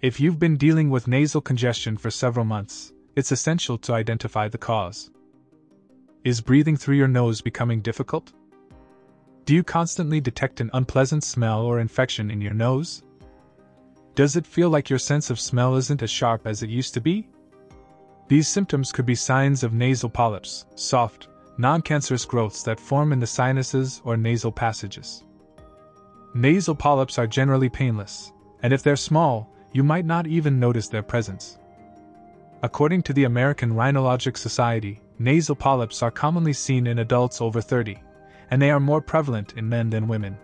If you've been dealing with nasal congestion for several months, it's essential to identify the cause. Is breathing through your nose becoming difficult? Do you constantly detect an unpleasant smell or infection in your nose? Does it feel like your sense of smell isn't as sharp as it used to be? These symptoms could be signs of nasal polyps, soft, non-cancerous growths that form in the sinuses or nasal passages. Nasal polyps are generally painless, and if they're small, you might not even notice their presence. According to the American Rhinologic Society, nasal polyps are commonly seen in adults over 30, and they are more prevalent in men than women.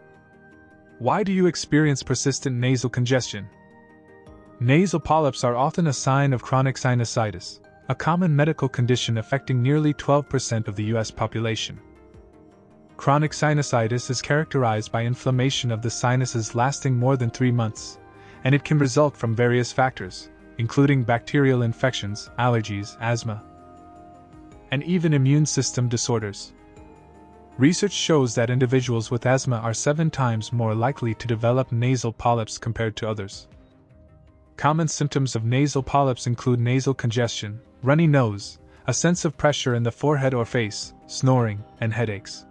Why do you experience persistent nasal congestion? Nasal polyps are often a sign of chronic sinusitis, a common medical condition affecting nearly 12% of the U.S. population. Chronic sinusitis is characterized by inflammation of the sinuses lasting more than 3 months, and it can result from various factors, including bacterial infections, allergies, asthma, and even immune system disorders. Research shows that individuals with asthma are 7 times more likely to develop nasal polyps compared to others. Common symptoms of nasal polyps include nasal congestion, runny nose, a sense of pressure in the forehead or face, snoring, and headaches.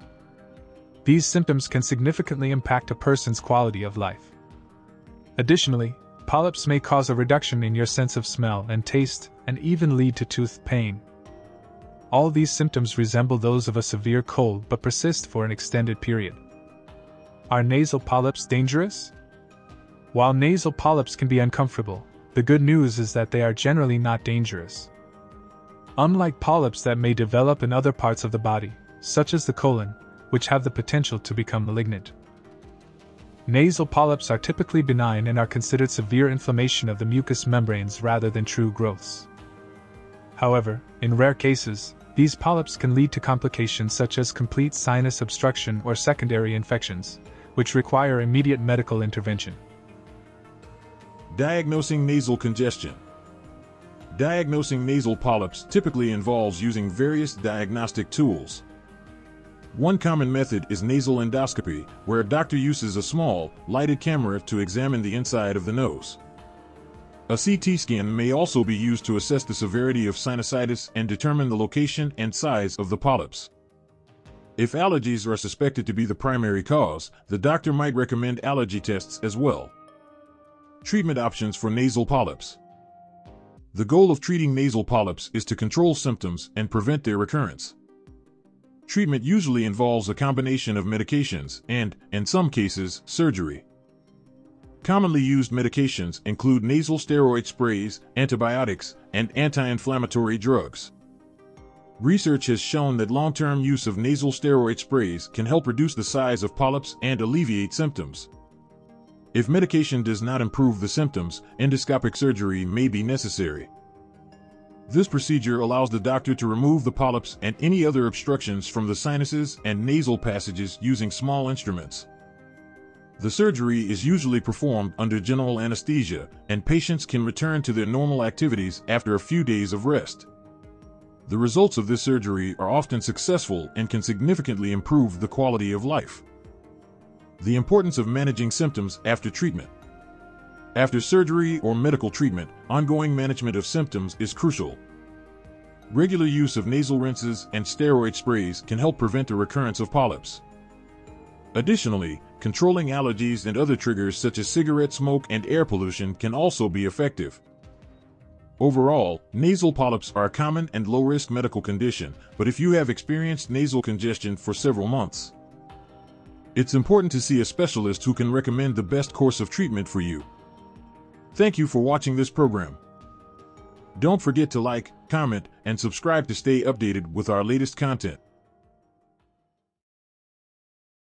These symptoms can significantly impact a person's quality of life. Additionally, polyps may cause a reduction in your sense of smell and taste, and even lead to tooth pain. All these symptoms resemble those of a severe cold but persist for an extended period. Are nasal polyps dangerous? While nasal polyps can be uncomfortable, the good news is that they are generally not dangerous. Unlike polyps that may develop in other parts of the body, such as the colon, which have the potential to become malignant. Nasal polyps are typically benign and are considered severe inflammation of the mucous membranes rather than true growths. However, in rare cases, these polyps can lead to complications such as complete sinus obstruction or secondary infections, which require immediate medical intervention. Diagnosing nasal congestion. Diagnosing nasal polyps typically involves using various diagnostic tools. One common method is nasal endoscopy, where a doctor uses a small, lighted camera to examine the inside of the nose. A CT scan may also be used to assess the severity of sinusitis and determine the location and size of the polyps. If allergies are suspected to be the primary cause, the doctor might recommend allergy tests as well. Treatment options for nasal polyps. The goal of treating nasal polyps is to control symptoms and prevent their recurrence. Treatment usually involves a combination of medications and, in some cases, surgery. Commonly used medications include nasal steroid sprays, antibiotics, and anti-inflammatory drugs. Research has shown that long-term use of nasal steroid sprays can help reduce the size of polyps and alleviate symptoms. If medication does not improve the symptoms, endoscopic surgery may be necessary. This procedure allows the doctor to remove the polyps and any other obstructions from the sinuses and nasal passages using small instruments. The surgery is usually performed under general anesthesia, and patients can return to their normal activities after a few days of rest. The results of this surgery are often successful and can significantly improve the quality of life. The importance of managing symptoms after treatment. After surgery or medical treatment, ongoing management of symptoms is crucial. Regular use of nasal rinses and steroid sprays can help prevent a recurrence of polyps. Additionally, controlling allergies and other triggers such as cigarette smoke and air pollution can also be effective. Overall, nasal polyps are a common and low-risk medical condition, but if you have experienced nasal congestion for several months, it's important to see a specialist who can recommend the best course of treatment for you. Thank you for watching this program. Don't forget to like, comment, and subscribe to stay updated with our latest content.